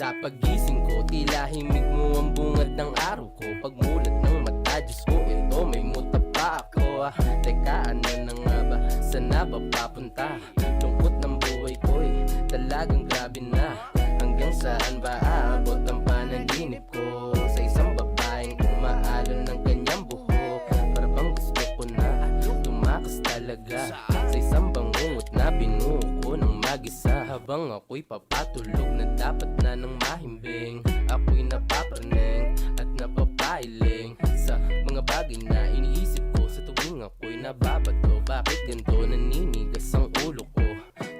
Sa pagising ko, tila himig mo ang bungad ng araw ko. Pagmulat ng mata, Diyos ko, ito may muta pa ako. Teka, ano na nga ba? Sana ba papunta? Lungkot ng buhay ko'y talagang grabe na. Hanggang saan ba aabot ang panaginip ko? Sa isang babaeng umaalon ng kanyang buhok. Para bang gusto ko na tumakas talaga. Sa isang bangungot na binuo ko ng mag-isa. Habang ako'y papatulog na dapat na ng mahimbing. Ako'y napapraneng at napapailing sa mga bagay na iniisip ko sa tuwing ako'y nababato. Bakit ganito naninigas ang ulo ko?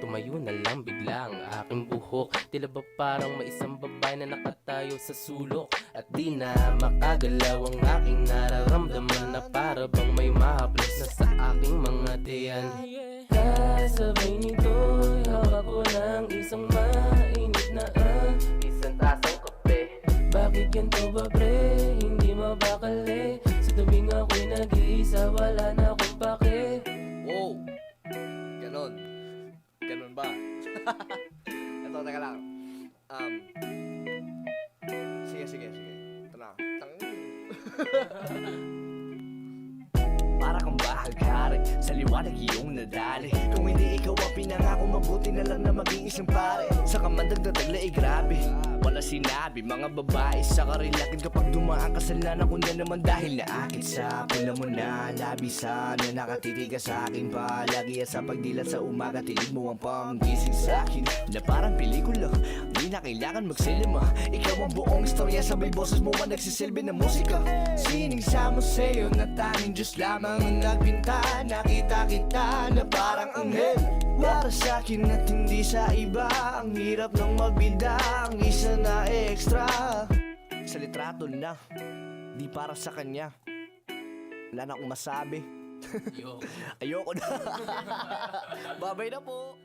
Tumayo na lang bigla ang aking buhok. Tila ba parang may isang babae na nakatayo sa sulok. At di na makagalaw ang aking nararamdaman. Na para bang may mahaplos na sa aking mga tiyan. Kasabay nito'y hawak ko ng isang mainit na isang tasang kape. Bakit ganito ba pre? Hindi mabakali. Sa tuwing ako'y nag-iisa, wala na akong pake. Wow! Ganon. Ganon ba? Ito, teka lang. Sige. Ito na. Para kang bahaghari, sa liwanag iyong nadali. Kung hindi ikaw ang pinangako, mabuti na lang na maging isang pare. Sa kamandag na tagla ay grabe, wala sinabi. Mga babae sa karilakin kapag dumaan kasalanan ko na naman. Dahil naakit sa pula mo na labisan, na nakatitigas sa akin palagi. At sa pagdilat sa umaga, tinig mo ang panggising sa akin. Na parang pelikula, di na kailangan magsilima. Ikaw ang buong istorya, sabay boses mo ang nagsisilbi ng musika. Sining sa museo na tanging Diyos lamang ang nagpinta. Nakita kita na parang anghel para sa akin at hindi sa iba. Ang hirap ng magbida, ang isa na extra. Sa litrato na, di para sa kanya. Wala na akong masabi. Ayoko na. Babay na po.